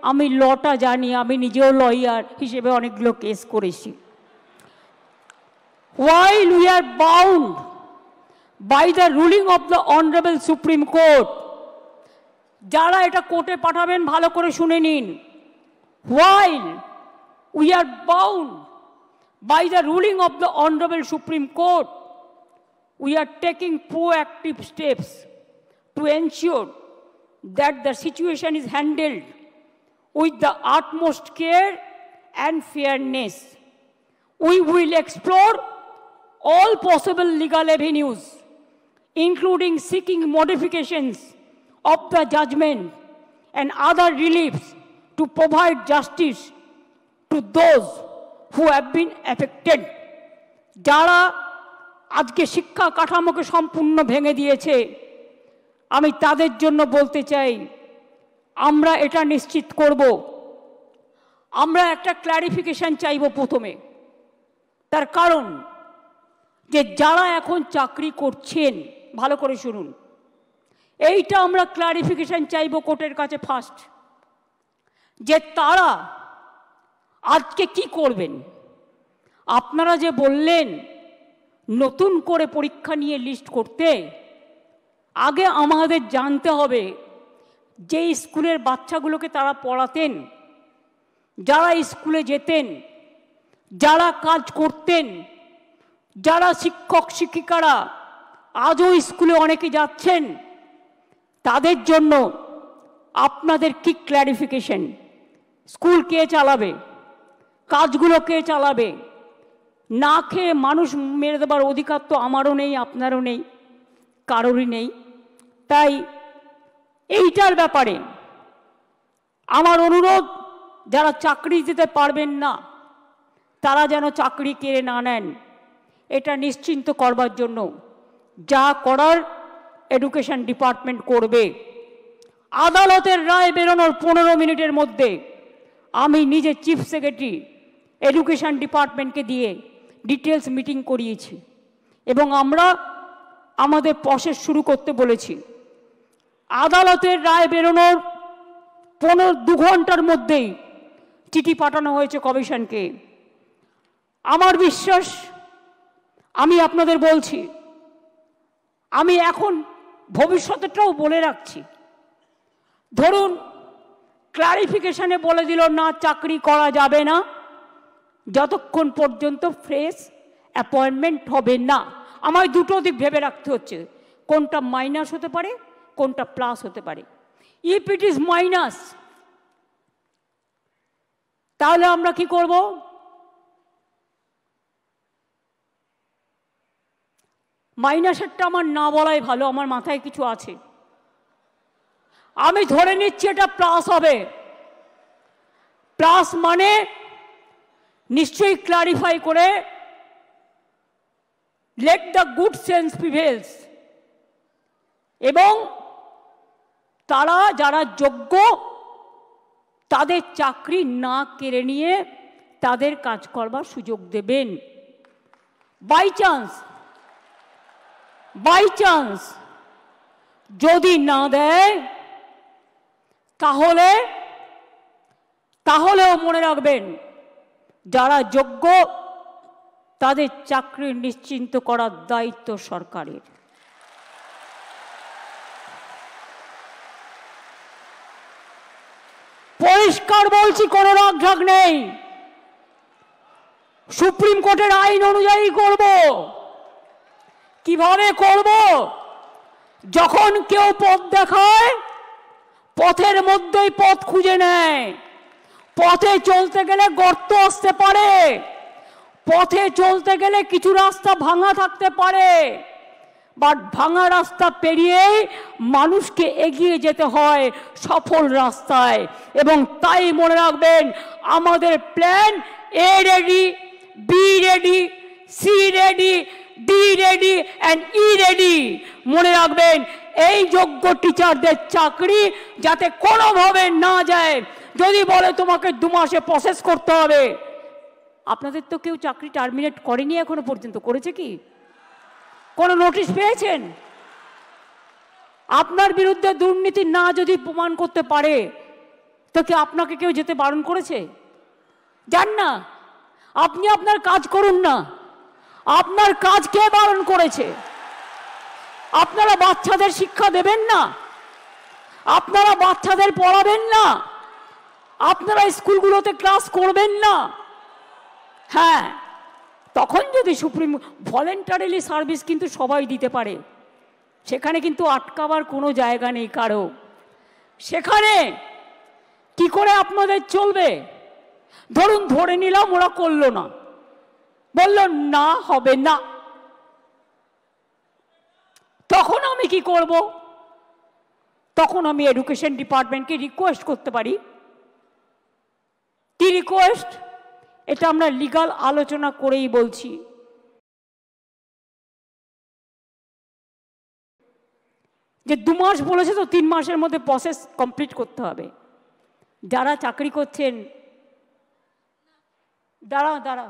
Speaker 1: আমি লটা জানি, আমি নিজেও লয়ার হিসেবে অনেকগুলো কেস করেছি। While we are bound by the ruling of the Honorable Supreme Court, যারা এটা কোর্টে পাঠাবেন ভালো করে শুনে নিন, while we are bound by the ruling of the Honorable Supreme Court, we are taking proactive steps to ensure that the situation is handled with the utmost care and fairness. We will explore all possible legal avenues, including seeking modifications of the judgment and other reliefs to provide justice to those who have been affected. যারা আজকে শিক্ষা কাঠামোকে সম্পূর্ণ ভেঙে দিয়েছে আমি তাদের জন্য বলতে চাই, আমরা এটা নিশ্চিত করব, আমরা একটা ক্ল্যারিফিকেশন চাইব প্রথমে। তার কারণ যে যারা এখন চাকরি করছেন ভালো করে শুনুন, এইটা আমরা ক্ল্যারিফিকেশন চাইব কোর্টের কাছে ফার্স্ট, যে তারা আজকে কি করবেন। আপনারা যে বললেন নতুন করে পরীক্ষা নিয়ে লিস্ট করতে, আগে আমাদের জানতে হবে যে স্কুলের বাচ্চাগুলোকে তারা পড়াতেন, যারা স্কুলে যেতেন, যারা কাজ করতেন, যারা শিক্ষক শিক্ষিকারা আজও স্কুলে অনেকে যাচ্ছেন, তাদের জন্য আপনাদের কি ক্ল্যারিফিকেশন, স্কুল কে চালাবে, কাজগুলো কে চালাবে। না খেয়ে মানুষ মেরে দেবার অধিকার তো আমারও নেই, আপনারও নেই, কারোরই নেই। তাই এইটার ব্যাপারে আমার অনুরোধ, যারা চাকরি দিতে পারবেন না তারা যেন চাকরি কেড়ে না নেন, এটা নিশ্চিন্ত করবার জন্য যা করার এডুকেশন ডিপার্টমেন্ট করবে। আদালতের রায় বেরোনোর 15 মিনিটের মধ্যে আমি নিজে চিফ সেক্রেটারি এডুকেশন ডিপার্টমেন্টকে দিয়ে ডিটেলস মিটিং করিয়েছি এবং আমরা আমাদের প্রসেস শুরু করতে বলেছি। আদালতের রায় বেরোনোর 2 ঘন্টার মধ্যেই চিঠি পাঠানো হয়েছে কমিশনকে। আমার বিশ্বাস, আমি আপনাদের বলছি, আমি এখন ভবিষ্যতেটাও বলে রাখছি, ধরুন ক্লারিফিকেশনে বলে দিল না চাকরি করা যাবে না যতক্ষণ পর্যন্ত ফ্রেশ অ্যাপয়েন্টমেন্ট হবে না। আমায় দুটো দিক ভেবে রাখতে হচ্ছে, কোনটা মাইনাস হতে পারে, কোনটা প্লাস হতে পারে। ইফ ইট ইজ মাইনাস, তাহলে আমরা কি করব? মাইনাসেরটা আমার না বলাই ভালো, আমার মাথায় কিছু আছে। আমি ধরে নিচ্ছি এটা প্লাস হবে। প্লাস মানে নিশ্চয়ই ক্লারিফাই করে let the good sense prevails, এবং তারা যারা যোগ্য তাদের চাকরি না কেড়ে নিয়ে তাদের কাজ করবার সুযোগ দেবেন। বাই চান্স যদি না দেয় তাহলেও মনে রাখবেন যারা যোগ্য তাদের চাকরি নিশ্চিন্ত করার দায়িত্ব সরকারের। পরিষ্কার বলছি, কোনো রাগঢাক নেই। সুপ্রিম কোর্টের আইন অনুযায়ী করব। কিভাবে করব? যখন কেউ পথ দেখায় পথের মধ্যেই পথ খুঁজে নেয়। পথে চলতে গেলে গর্ত আসতে পারে, পথে চলতে গেলে কিছু রাস্তা ভাঙা থাকতে পারে, বাট ভাঙা রাস্তা পেরিয়েই মানুষকে এগিয়ে যেতে হয় সফল রাস্তায়। এবং তাই মনে রাখবেন আমাদের plan A ready, B ready, C ready, D ready and E ready. মনে রাখবেন এই যোগ্য টিচারদের চাকরি যাতে কোনোভাবে না যায়। যদি বলে তোমাকে 2 মাসে প্রসেস করতে হবে, আপনাদের তো কেউ চাকরি টার্মিনেট করেনি এখনো পর্যন্ত, করেছে কি? কোনো নোটিশ পেয়েছেন? আপনার বিরুদ্ধে দুর্নীতি না যদি প্রমাণ করতে পারে তো কি আপনাকে কেউ যেতে বারণ করেছে? যান না, আপনি আপনার কাজ করুন না। আপনার কাজ কে বারণ করেছে? আপনারা বাচ্চাদের শিক্ষা দেবেন না? আপনারা বাচ্চাদের পড়াবেন না? আপনারা স্কুলগুলোতে ক্লাস করবেন না? হ্যাঁ, তখন যদি সুপ্রিম ভলেন্টারিলি সার্ভিস কিন্তু সবাই দিতে পারে, সেখানে কিন্তু আটকাবার কোনো জায়গা নেই কারো। সেখানে কি করে আপনাদের চলবে? ধরুন ধরে নিলাম ওরা করলো না, বলল না হবে না, তখন আমি কি করব? তখন আমি এডুকেশন ডিপার্টমেন্টকে রিকোয়েস্ট করতে পারি। কি রিকোয়েস্ট? এটা আমরা লিগাল আলোচনা করেই বলছি। যে 2 মাস বলেছে তো 3 মাসের মধ্যে প্রসেস কমপ্লিট করতে হবে। যারা চাকরি করছেন, দাঁড়াও,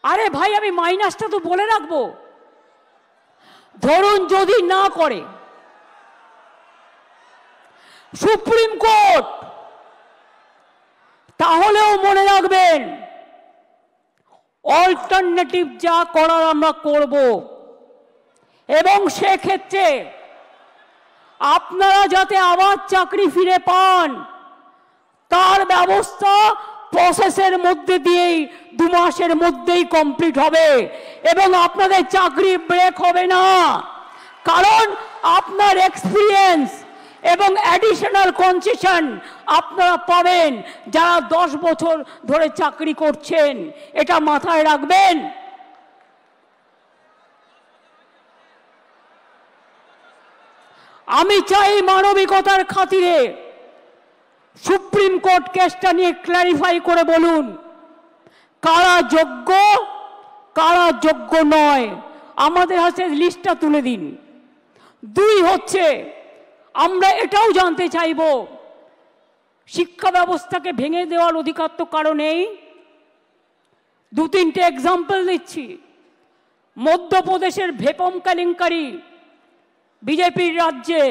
Speaker 1: আরে ভাই আমি মাইনাসটা তো বলে রাখবো। ধরুন যদি না করে সুপ্রিম কোর্ট, তাহলেও মনে রাখবেন অল্টারনেটিভ যা করার আমরা করব, এবং সেক্ষেত্রে আপনারা যাতে আবার চাকরি ফিরে পান তার ব্যবস্থা প্রসেসের মধ্যে দিয়েই 2 মাসের মধ্যেই কমপ্লিট হবে, এবং আপনাদের চাকরি ব্রেক হবে না। কারণ আপনার এক্সপিরিয়েন্স এবং অ্যাডিশনাল কনসেশন আপনারা পাবেন যারা 10 বছর ধরে চাকরি করছেন, এটা মাথায় রাখবেন। আমি চাই মানবিকতার খাতিরে সুপ্রিম কোর্ট কেসটা নিয়ে ক্ল্যারিফাই করে বলুন কারা যোগ্য কারা যোগ্য নয়, আমাদের হাতে লিস্টটা তুলে দিন। 2 হচ্ছে আমরা এটাও জানতে চাইব শিক্ষা ব্যবস্থাকে ভেঙে দেওয়ার অধিকার তো কারো নেই। 2-3টে এক্সাম্পল দিচ্ছি। মধ্যপ্রদেশের ভেপম কেলেঙ্কারি, বিজেপির রাজ্যে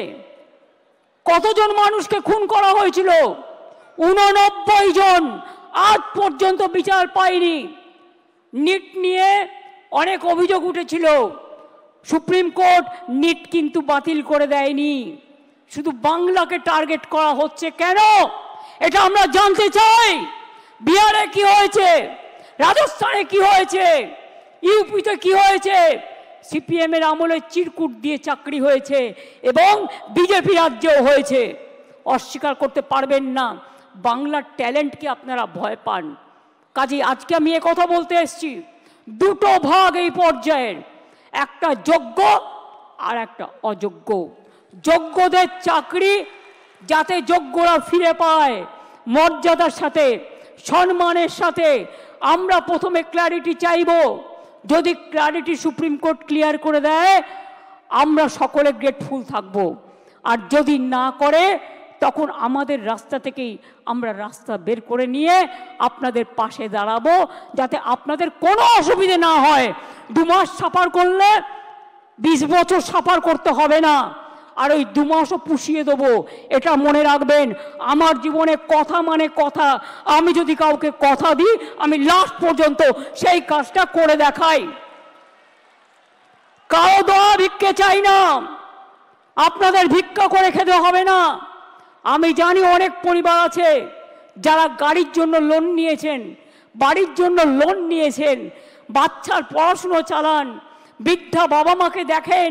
Speaker 1: কতজন মানুষকে খুন করা হয়েছিল? 89 জন, আজ পর্যন্ত বিচার পায়নি। নিট নিয়ে অনেক অভিযোগ উঠেছিল, সুপ্রিম কোর্ট নিট কিন্তু বাতিল করে দেয়নি। শুধু বাংলাকে টার্গেট করা হচ্ছে কেন? এটা আমরা জানতে চাই। বিহারে কি হয়েছে, রাজস্থানে কি হয়েছে, ইউপিতে কি হয়েছে? সিপিএম এর আমলে চিরকুট দিয়ে চাকরি হয়েছে এবং বিজেপি রাজ্যেও হয়েছে। অস্বীকার করতে পারবেন না। বাংলার ট্যালেন্টকে আপনারা ভয় পান। কাজে আজকে আমি কথা বলতে এসেছি, 2টো ভাগ এই পর্যায়ের, একটা যোগ্য আর একটা অযোগ্য। যোগ্যদের চাকরি যাতে যোগ্যরা ফিরে পায় মর্যাদার সাথে, সম্মানের সাথে, আমরা প্রথমে ক্ল্যারিটি চাইব। যদি ক্ল্যারিটি সুপ্রিম কোর্ট ক্লিয়ার করে দেয় আমরা সকলে গ্রেটফুল থাকব, আর যদি না করে তখন আমাদের রাস্তা থেকেই আমরা রাস্তা বের করে নিয়ে আপনাদের পাশে দাঁড়াবো, যাতে আপনাদের কোনো অসুবিধে না হয়। 2 মাস সাফার করলে 20 বছর সাফার করতে হবে না, আর ওই 2 মাসও পুষিয়ে দেবো। এটা মনে রাখবেন, আমার জীবনে কথা মানে কথা। আমি যদি কাউকে কথা দিই আমি লাস্ট পর্যন্ত সেই কাজটা করে দেখাই। কারো দোয়া ভিক্ষে চাই না, আপনাদের ভিক্ষা করে খেতে হবে না। আমি জানি অনেক পরিবার আছে যারা গাড়ির জন্য লোন নিয়েছেন, বাড়ির জন্য লোন নিয়েছেন, বাচ্চার পড়াশুনো চালান, বৃদ্ধা বাবা মাকে দেখেন,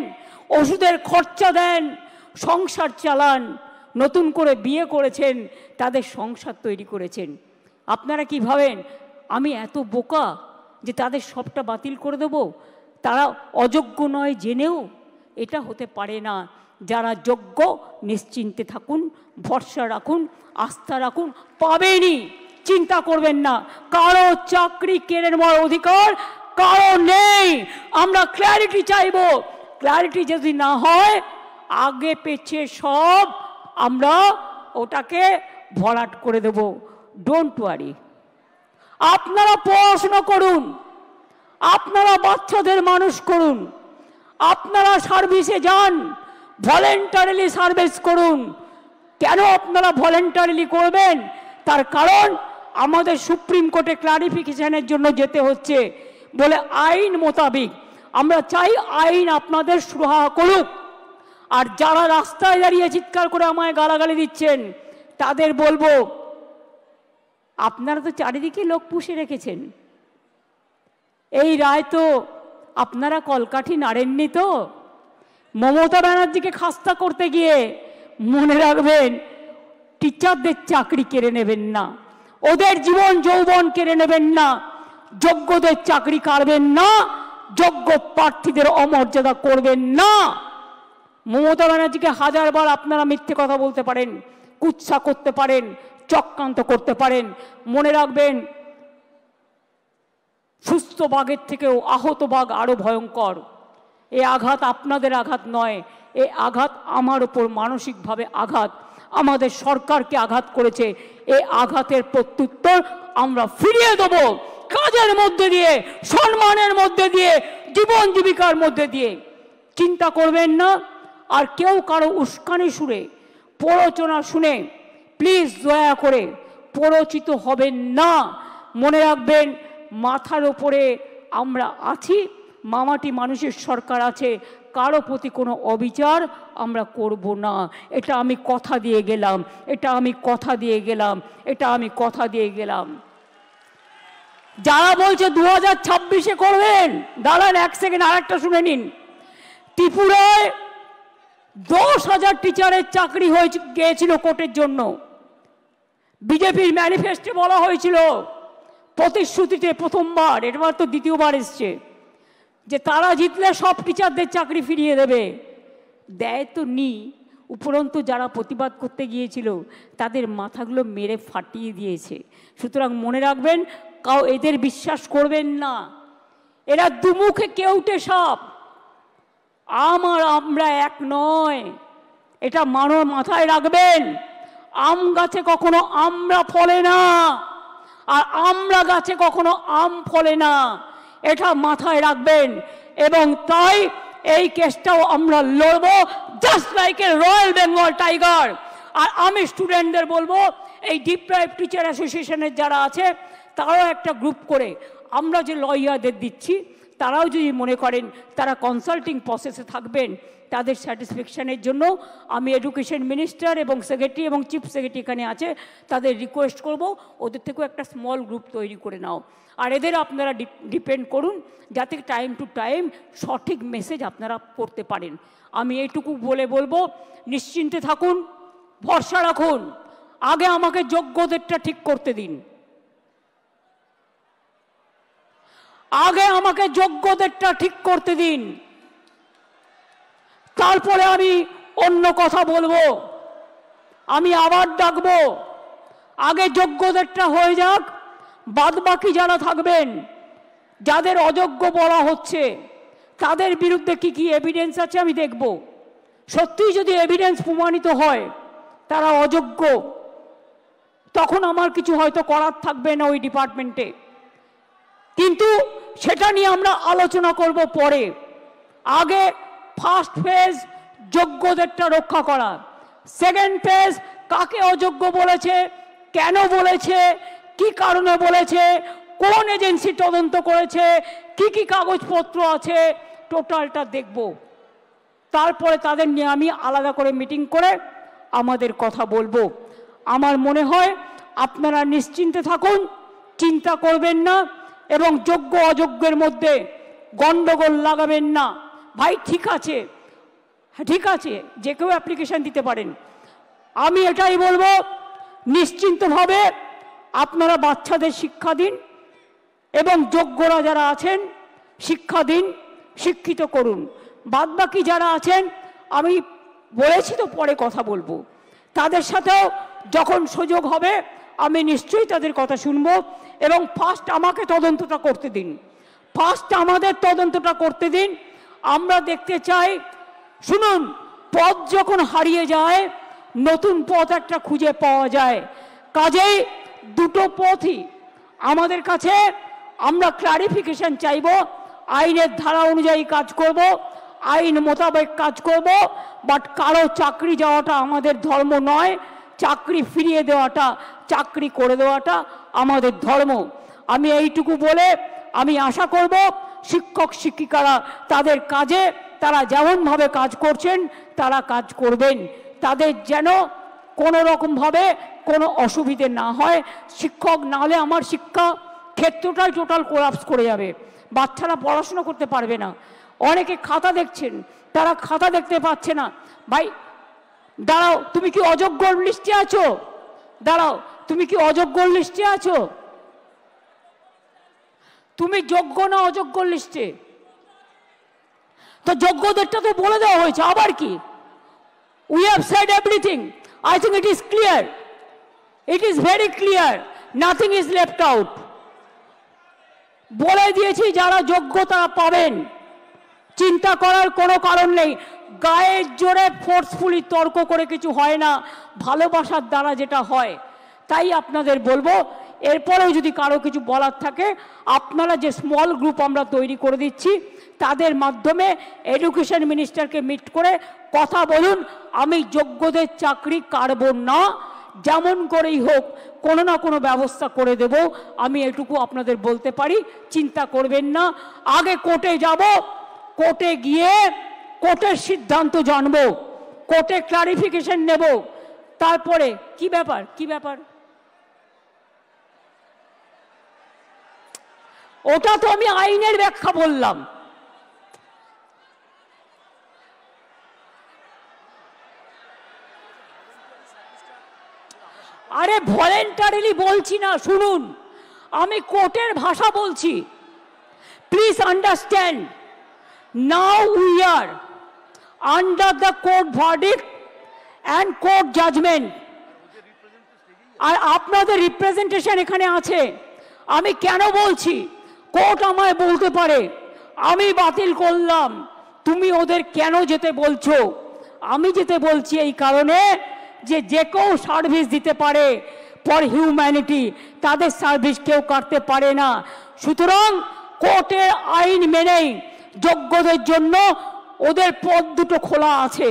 Speaker 1: ওষুধের খরচা দেন, সংসার চালান, নতুন করে বিয়ে করেছেন, তাদের সংসার তৈরি করেছেন। আপনারা কি ভাবেন আমি এত বোকা যে তাদের সবটা বাতিল করে দেব? তারা অযোগ্য নয় জেনেও? এটা হতে পারে না। যারা যোগ্য নিশ্চিন্তে থাকুন, ভরসা রাখুন, আস্থা রাখুন, পাবেনই, চিন্তা করবেন না। কারো চাকরি কেড়ে নেওয়ার অধিকার কারো নেই। আমরা ক্ল্যারিটি চাইব, ক্ল্যারিটি যদি না হয় আগে পেছে সব আমরা ওটাকে ভরাট করে দেব। ডোন্ট ওয়ারি, আপনারা পড়াশোনা করুন, আপনারা বাচ্চাদের মানুষ করুন, আপনারা সার্ভিসে যান, ভলেন্টারিলি সার্ভিস করুন। কেন আপনারা ভলেন্টারিলি করবেন? তার কারণ আমাদের সুপ্রিম কোর্টে ক্লারিফিকেশনের জন্য যেতে হচ্ছে বলে আইন মোতাবেক আমরা চাই আইন আপনাদের সুরাহা করুক। আর যারা রাস্তায় দাঁড়িয়ে চিৎকার করে আমায় গালাগালি দিচ্ছেন তাদের বলবো, আপনারা তো চারিদিকে লোক পুষে রেখেছেন, এই রায় তো আপনারা কলকাঠি নাড়েননি তো। মমতা ব্যানার্জিকে খাস্তা করতে গিয়ে মনে রাখবেন টিচারদের চাকরি কেড়ে নেবেন না, ওদের জীবন যৌবন কেড়ে নেবেন না, যোগ্যদের চাকরি কাড়বেন না, যোগ্য প্রার্থীদের অমর্যাদা করবেন না। মমতা ব্যানার্জিকে হাজারবার আপনারা মিথ্যে কথা বলতে পারেন, কুৎসা করতে পারেন, চক্রান্ত করতে পারেন, মনে রাখবেন সুস্থ বাঘের থেকেও আহত বাঘ আরো ভয়ঙ্কর। এই আঘাত আপনাদের আঘাত নয়, এই আঘাত আমার উপর মানসিকভাবে আঘাত, আমাদের সরকারকে আঘাত করেছে। এই আঘাতের প্রত্যুত্তর আমরা ফিরিয়ে দেব কাজের মধ্যে দিয়ে, সম্মানের মধ্যে দিয়ে, জীবন জীবিকার মধ্যে দিয়ে। চিন্তা করবেন না। আর কেউ কারো উস্কানি সুরে প্ররোচনা শুনে প্লিজ দয়া করে প্ররোচিত হবেন না। মনে রাখবেন মাথার ওপরে আমরা আছি, মামাটি মানুষের সরকার আছে, কারো প্রতি কোনো অবিচার আমরা করব না। এটা আমি কথা দিয়ে গেলাম, এটা আমি কথা দিয়ে গেলাম, এটা আমি কথা দিয়ে গেলাম। যারা বলছে 2026-এ করবেন, দাঁড়ান এক সেকেন্ড আর একটা শুনে নিন। ত্রিপুরায় 10,000 টিচারের চাকরি হয়ে গিয়েছিল কোর্টের জন্য। বিজেপির ম্যানিফেস্টে বলা হয়েছিল, প্রতিশ্রুতিতে প্রথমবার, এবার তো দ্বিতীয়বার এসছে, যে তারা জিতলে সব টিচারদের চাকরি ফিরিয়ে দেবে। দেয় তো নি, উপরন্তু যারা প্রতিবাদ করতে গিয়েছিল তাদের মাথাগুলো মেরে ফাটিয়ে দিয়েছে। সুতরাং মনে রাখবেন, এদের বিশ্বাস করবেন না, এরা দুমুখে কেউটে সাপ। আমরা এক নয়, এটা মাথায় রাখবেন। আম গাছে কখনো আমরা ফলে না, আর আমরা গাছে কখনো আম ফলে না, এটা মাথায় রাখবেন। এবং তাই এই কেসটাও আমরা লড়বো, just like a royal Bengal tiger. আর আমি স্টুডেন্টদের বলবো, এই ডিপ্রাইভ টিচার অ্যাসোসিয়েশনের যারা আছে তারাও একটা গ্রুপ করে, আমরা যে লয়ারদের দিচ্ছি তারাও যদি মনে করেন তারা কনসাল্টিং প্রসেসে থাকবেন, তাদের স্যাটিসফ্যাকশানের জন্য আমি এডুকেশন মিনিস্টার এবং সেক্রেটারি এবং চিফ সেক্রেটারি এখানে আছে, তাদের রিকোয়েস্ট করব ওদের থেকেও একটা স্মল গ্রুপ তৈরি করে নাও। আর এদের আপনারা ডিপেন্ড করুন যাতে টাইম টু টাইম সঠিক মেসেজ আপনারা করতে পারেন। আমি এইটুকু বলবো, নিশ্চিন্তে থাকুন, ভরসা রাখুন। আগে আমাকে যোগ্যদেরটা ঠিক করতে দিন, আগে আমাকে যোগ্যদেরটা ঠিক করতে দিন, তারপরে আমি অন্য কথা বলবো, আমি আবার ডাকবো। আগে যোগ্যদেরটা হয়ে যাক, বাদ বাকি যারা থাকবেন, যাদের অযোগ্য বলা হচ্ছে তাদের বিরুদ্ধে কি কি এভিডেন্স আছে আমি দেখব। সত্যিই যদি এভিডেন্স প্রমাণিত হয় তারা অযোগ্য, তখন আমার কিছু হয়তো করার থাকবে না ওই ডিপার্টমেন্টে, কিন্তু সেটা নিয়ে আমরা আলোচনা করব পরে। আগে ফার্স্ট ফেজ যোগ্যদেরটা রক্ষা করা, সেকেন্ড ফেজ কাকে অযোগ্য বলেছে, কেন বলেছে, কি কারণে বলেছে, কোন এজেন্সি তদন্ত করেছে, কি কি কাগজপত্র আছে, টোটালটা দেখব। তারপরে তাদের নিয়ে আমি আলাদা করে মিটিং করে আমাদের কথা বলবো। আমার মনে হয় আপনারা নিশ্চিন্তে থাকুন, চিন্তা করবেন না, এবং যোগ্য অযোগ্যের মধ্যে গন্ডগোল লাগাবেন না। ভাই ঠিক আছে, ঠিক আছে, যে কেউ অ্যাপ্লিকেশন দিতে পারেন। আমি এটাই বলবো, নিশ্চিন্তভাবে আপনারা বাচ্চাদের শিক্ষা দিন এবং যোগ্যরা যারা আছেন শিক্ষা দিন, শিক্ষিত করুন। বাদবাকি যারা আছেন আমি বলেছি তো পরে কথা বলবো, তাদের সাথেও যখন সুযোগ হবে আমি নিশ্চয়ই তাদের কথা শুনবো। এবং ফার্স্ট আমাকে তদন্তটা করতে দিন, ফার্স্ট আমাদের তদন্তটা করতে দিন। আমরা দেখতে চাই, শুনুন, পথ যখন হারিয়ে যায় নতুন পথ একটা খুঁজে পাওয়া যায়। কাজেই দুটো পথই আমাদের কাছে, আমরা ক্লারিফিকেশন চাইব, আইনের ধারা অনুযায়ী কাজ করব, আইন মোতাবেক কাজ করব, বাট কারো চাকরি যাওয়াটা আমাদের ধর্ম নয়, চাকরি ফিরিয়ে দেওয়াটা, চাকরি করে দেওয়াটা আমাদের ধর্ম। আমি এইটুকু বলে আমি আশা করব শিক্ষক শিক্ষিকারা তাদের কাজে তারা যেমনভাবে কাজ করছেন তারা কাজ করবেন, তাদের যেন কোনো রকমভাবে কোনো অসুবিধে না হয়। শিক্ষক না হলে আমার শিক্ষা ক্ষেত্রটাই টোটাল কোলাপস করে যাবে, বাচ্চারা পড়াশোনা করতে পারবে না। অনেকে খাতা দেখছেন, তারা খাতা দেখতে পাচ্ছে না। ভাই দাঁড়াও, তুমি কি অযোগ্য লিস্টে আছো? দাঁড়াও, তুমি কি অযোগ্য লিস্টে আছো? তুমি যোগ্য না অযোগ্য লিস্টে? তো যোগ্যদেরটা তো বলে দেওয়া হয়েছে, আবার কি? We have said everything. I think it is clear, it is very clear, nothing is left out. বলে দিয়েছি যারা যোগ্য তারা পাবেন, চিন্তা করার কোনো কারণ নেই। গায়ের জোরে ফোর্সফুলি তর্ক করে কিছু হয় না, ভালোবাসার দ্বারা যেটা হয়। তাই আপনাদের বলবো, এরপরেও যদি কারো কিছু বলার থাকে, আপনারা যে স্মল গ্রুপ আমরা তৈরি করে দিচ্ছি তাদের মাধ্যমে এডুকেশন মিনিস্টারকে মিট করে কথা বলুন। আমি যোগ্যদের চাকরি কাড়ব না, যেমন করেই হোক কোনো না কোনো ব্যবস্থা করে দেব, আমি এটুকু আপনাদের বলতে পারি। চিন্তা করবেন না, আগে কোর্টে যাব, কোর্টে গিয়ে কোর্টের সিদ্ধান্ত জানবো, কোর্টে ক্লারিফিকেশন নেব, তারপরে কি ব্যাপার কি ব্যাপার ওটা তো আমি আইনের ব্যাখ্যা বললাম। আরে ভলেন্টারিলি বলছি না, শুনুন, আমি কোর্টের ভাষা বলছি। Please understand, now we are under the court verdict and court judgment. আর আপনাদের রিপ্রেজেন্টেশন এখানে আছে। আমি কেন বলছি, কোর্ট আমায় বলতে পারে আমি বাতিল করলাম, তুমি ওদের কেন যেতে বলছো? আমি যেতে বলছি এই কারণে যে যে কেউ সার্ভিস দিতে পারে ফর হিউম্যানিটি, তাদের সার্ভিস কেউ কাটতে পারে না। সুতরাং কোর্টের আইন মেনেই যোগ্যদের জন্য ওদের পথ দুটো খোলা আছে।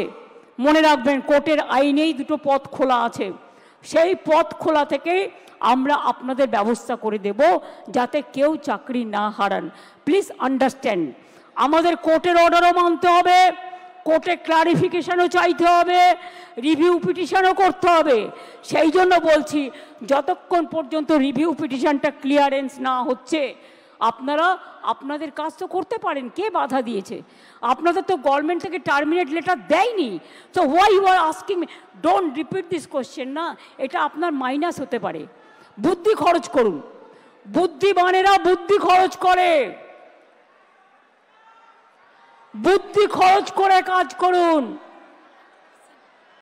Speaker 1: মনে রাখবেন, কোর্টের আইনেই দুটো পথ খোলা আছে। সেই পথ খোলা থেকেই আমরা আপনাদের ব্যবস্থা করে দেব যাতে কেউ চাকরি না হারান। প্লিজ আন্ডারস্ট্যান্ড, আমাদের কোর্টের অর্ডারও মানতে হবে, কোর্টে ক্লারিফিকেশনও চাইতে হবে, রিভিউ পিটিশনও করতে হবে। সেই জন্য বলছি, যতক্ষণ পর্যন্ত রিভিউ পিটিশনটা ক্লিয়ারেন্স না হচ্ছে আপনারা আপনাদের কাজ তো করতে পারেন। কে বাধা দিয়েছে? আপনাদের তো গভর্নমেন্ট থেকে টার্মিনেট লেটার দেয়নি। So why you are asking me? Don't repeat this question না, এটা আপনার মাইনাস হতে পারে। বুদ্ধি খরচ করুন, বুদ্ধিমানেরা বুদ্ধি খরচ করে, বুদ্ধি খরচ করে কাজ করুন।